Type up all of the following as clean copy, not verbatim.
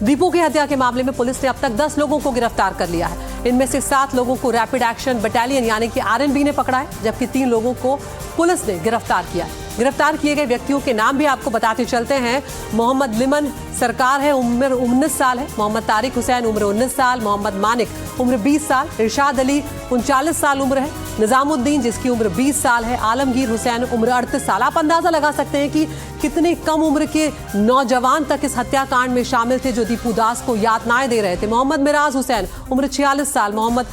दीपू की हत्या के मामले में पुलिस ने अब तक 10 लोगों को गिरफ्तार कर लिया है। इनमें से 7 लोगों को रैपिड एक्शन बटालियन यानी कि आरएनबी ने पकड़ा है, जबकि 3 लोगों को पुलिस ने गिरफ्तार किया है। गिरफ्तार किए गए व्यक्तियों के नाम भी आपको बताते चलते हैं। मोहम्मद लिमन सरकार है, उम्र 19 साल है। मोहम्मद तारिक हुसैन उम्र 19 साल। मोहम्मद मानिक उम्र 20 साल। इरशाद अली 39 साल उम्र है। निजामुद्दीन जिसकी उम्र 20 साल है। आलमगीर हुसैन उम्र 38 साल। आप अंदाजा लगा सकते हैं कि कितनी कम उम्र के नौजवान तक इस हत्याकांड में शामिल थे जो दीपू दास को यातनाएं दे रहे थे। मोहम्मद मिराज हुसैन उम्र 46 साल। मोहम्मद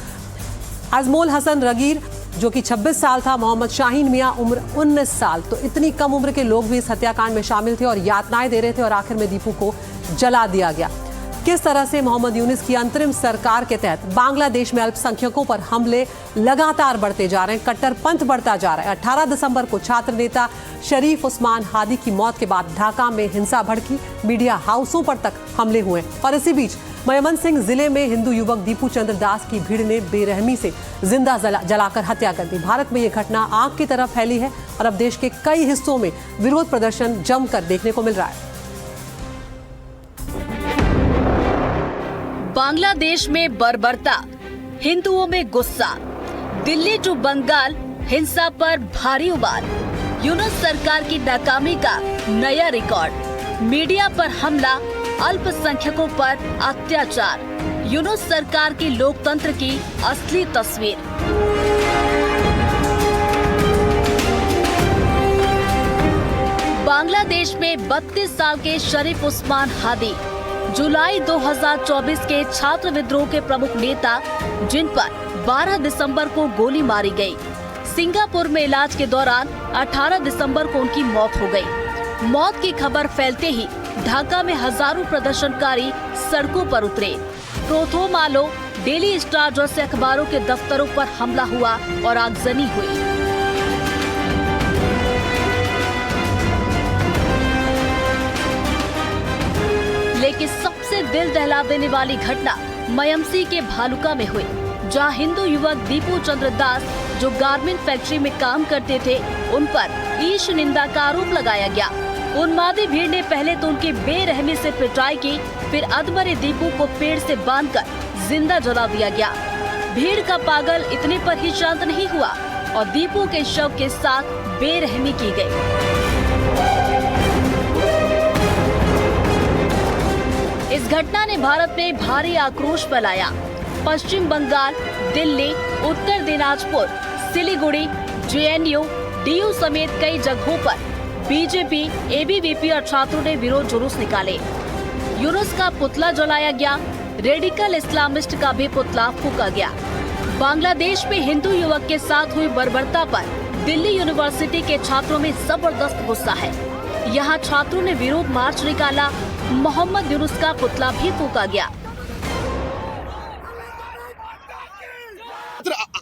अजमोल हसन रगीर जो कि 26 साल था। मोहम्मद शाहीन मियां उम्र 19 साल। तो इतनी कम उम्र के लोग भी इस हत्याकांड में शामिल थे और यातनाएं दे रहे थे और आखिर में दीपू को जला दिया गया। किस तरह से मोहम्मद यूनुस की अंतरिम सरकार के तहत बांग्लादेश में अल्पसंख्यकों पर हमले लगातार बढ़ते जा रहे हैं, कट्टरपंथ बढ़ता जा रहा है। 18 दिसंबर को छात्र नेता शरीफ उस्मान हादी की मौत के बाद ढाका में हिंसा भड़की, मीडिया हाउसों पर तक हमले हुए और इसी बीच मयमन सिंह जिले में हिंदू युवक दीपू चंद्र दास की भीड़ ने बेरहमी से जिंदा जलाकर हत्या कर दी। भारत में यह घटना आग की तरफ फैली है और अब देश के कई हिस्सों में विरोध प्रदर्शन जमकर देखने को मिल रहा है। बांग्लादेश में बर्बरता, हिंदुओं में गुस्सा, दिल्ली टू बंगाल हिंसा पर भारी उबाल, यूनुस सरकार की नाकामी का नया रिकॉर्ड, मीडिया पर हमला, अल्पसंख्यकों पर अत्याचार, यूनुस सरकार की लोकतंत्र की असली तस्वीर। बांग्लादेश में 32 साल के शरीफ उस्मान हादी जुलाई 2024 के छात्र विद्रोह के प्रमुख नेता, जिन पर 12 दिसंबर को गोली मारी गई। सिंगापुर में इलाज के दौरान 18 दिसंबर को उनकी मौत हो गई। मौत की खबर फैलते ही ढाका में हजारों प्रदर्शनकारी सड़कों पर उतरे। प्रोथो मालो, डेली स्टार जैसे अखबारों के दफ्तरों पर हमला हुआ और आगजनी हुई। लेकिन सबसे दिल दहला देने वाली घटना मयमसी के भालुका में हुई, जहां हिंदू युवक दीपू चंद्र दास जो गारमेंट फैक्ट्री में काम करते थे, उन पर ईश निंदा का आरोप लगाया गया। उन्मादी भीड़ ने पहले तो उनकी बेरहमी से पिटाई की, फिर अधमरे दीपू को पेड़ से बांधकर जिंदा जला दिया गया। भीड़ का पागल इतने पर ही शांत नहीं हुआ और दीपू के शव के साथ बेरहमी की गई। इस घटना ने भारत में भारी आक्रोश फैलाया। पश्चिम बंगाल, दिल्ली, उत्तर दिनाजपुर, सिलीगुड़ी, जेएनयू, डीयू समेत कई जगहों पर बीजेपी, एबीवीपी और छात्रों ने विरोध जुलूस निकाले। यूनुस का पुतला जलाया गया, रेडिकल इस्लामिस्ट का भी पुतला फूंका गया। बांग्लादेश में हिंदू युवक के साथ हुई बर्बरता पर दिल्ली यूनिवर्सिटी के छात्रों में जबरदस्त गुस्सा है। यहाँ छात्रों ने विरोध मार्च निकाला, मोहम्मद यूनुस का पुतला भी फूंका गया।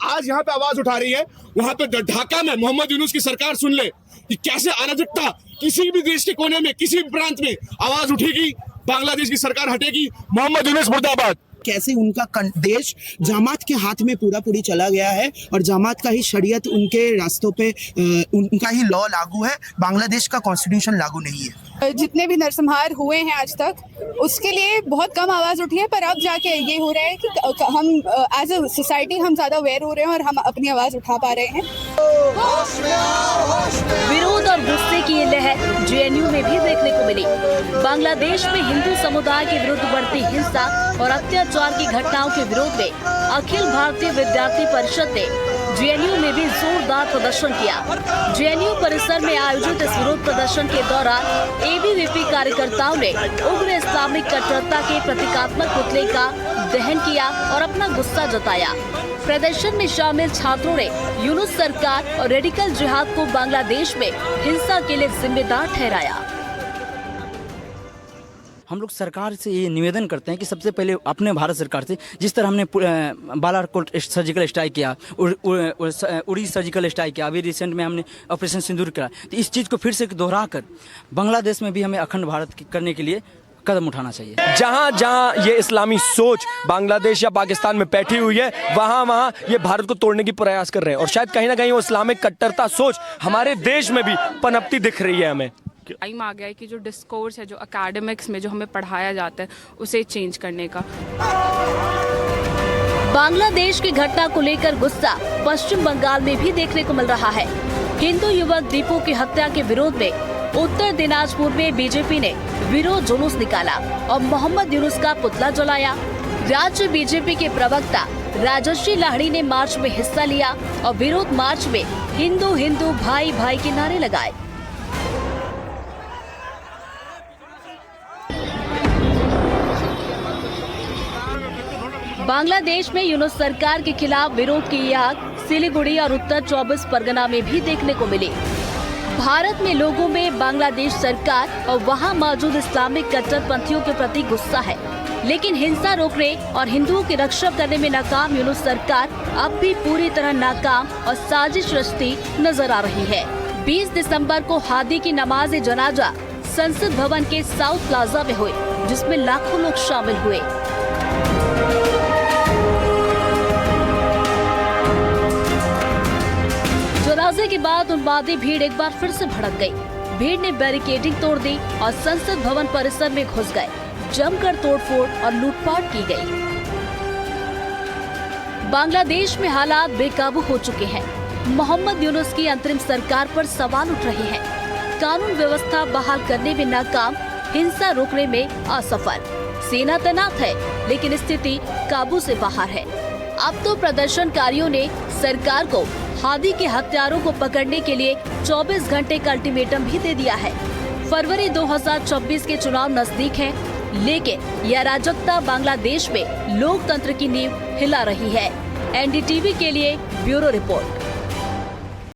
आज यहाँ पे आवाज उठा रही है, वहाँ पे ढाका में मोहम्मद यूनुस की सरकार सुन ले कि कैसे अराजकता किसी भी देश के कोने में, किसी भी प्रांत में आवाज उठेगी, बांग्लादेश की सरकार हटेगी। मोहम्मद यूनुस मुर्दाबाद। कैसे उनका देश जमात के हाथ में पूरी चला गया है और जमात का ही शरीयत उनके रास्तों पे, उनका ही लॉ लागू है, बांग्लादेश का कॉन्स्टिट्यूशन लागू नहीं है। जितने भी नरसंहार हुए हैं आज तक, उसके लिए बहुत कम आवाज उठी है, पर अब जाके ये हो रहा है कि हम एज अ सोसाइटी हम ज्यादा अवेयर हो रहे हैं और हम अपनी आवाज उठा पा रहे हैं। विरोध और गुस्से की ये लहर जेएनयू में भी देखने को मिली। बांग्लादेश में हिंदू समुदाय के विरुद्ध बढ़ती हिंसा और अत्याचार की घटनाओं के विरोध में अखिल भारतीय विद्यार्थी परिषद ने जेएनयू में भी जोरदार प्रदर्शन किया। जेएनयू परिसर में आयोजित इस विरोध प्रदर्शन के दौरान एबीवीपी कार्यकर्ताओं ने उग्र इस्लामिक कट्टरता के प्रतीकात्मक पुतले का दहन किया और अपना गुस्सा जताया। प्रदर्शन में शामिल छात्रों ने यूनुस सरकार और रेडिकल जिहाद को बांग्लादेश में हिंसा के लिए जिम्मेदार ठहराया। हम लोग सरकार से ये निवेदन करते हैं कि सबसे पहले अपने भारत सरकार से, जिस तरह हमने बालाकोट सर्जिकल स्ट्राइक किया, उड़ी सर्जिकल स्ट्राइक किया, अभी रिसेंट में हमने ऑपरेशन सिंदूर करा, तो इस चीज़ को फिर से दोहरा कर बांग्लादेश में भी हमें अखंड भारत करने के लिए कदम उठाना चाहिए। जहाँ जहाँ ये इस्लामी सोच बांग्लादेश या पाकिस्तान में बैठी हुई है, वहाँ ये भारत को तोड़ने की प्रयास कर रहे हैं और शायद कहीं ना कहीं वो इस्लामिक कट्टरता सोच हमारे देश में भी पनपती दिख रही है हमें। टाइम आ गया है कि जो डिस्कोर्स है, जो एकेडमिक्स में जो हमें पढ़ाया जाता है, उसे चेंज करने का। बांग्लादेश की घटना को लेकर गुस्सा पश्चिम बंगाल में भी देखने को मिल रहा है। हिंदू युवक दीपू की हत्या के विरोध में उत्तर दिनाजपुर में बीजेपी ने विरोध जुलूस निकाला और मोहम्मद यूनुस का पुतला जलाया। राज्य बीजेपी के प्रवक्ता राजश्री लाहिड़ी ने मार्च में हिस्सा लिया और विरोध मार्च में हिंदू हिंदू भाई भाई के नारे लगाए। बांग्लादेश में यूनुस सरकार के खिलाफ विरोध की आग सिलीगुड़ी और उत्तर 24 परगना में भी देखने को मिली। भारत में लोगों में बांग्लादेश सरकार और वहां मौजूद इस्लामिक कट्टरपंथियों के प्रति गुस्सा है, लेकिन हिंसा रोकने और हिंदुओं की रक्षा करने में नाकाम यूनुस सरकार अब भी पूरी तरह नाकाम और साजिश रचती नजर आ रही है। 20 दिसंबर को हादी की नमाज जनाजा संसद भवन के साउथ प्लाजा में हुई, जिसमें लाखों लोग शामिल हुए। जनाजे के बाद उन्मादी भीड़ एक बार फिर से भड़क गई। भीड़ ने बैरिकेडिंग तोड़ दी और संसद भवन परिसर में घुस गए। जमकर तोड़फोड़ और लूटपाट की गई। बांग्लादेश में हालात बेकाबू हो चुके हैं। मोहम्मद यूनुस की अंतरिम सरकार पर सवाल उठ रहे हैं। कानून व्यवस्था बहाल करने में नाकाम, हिंसा रोकने में असफल। सेना तैनात है, लेकिन स्थिति काबू से बाहर है। अब तो प्रदर्शनकारियों ने सरकार को हादी के हत्यारों को पकड़ने के लिए 24 घंटे का अल्टीमेटम भी दे दिया है। फरवरी 2026 के चुनाव नजदीक हैं, लेकिन यह अराजकता बांग्लादेश में लोकतंत्र की नींव हिला रही है। एनडीटीवी के लिए ब्यूरो रिपोर्ट।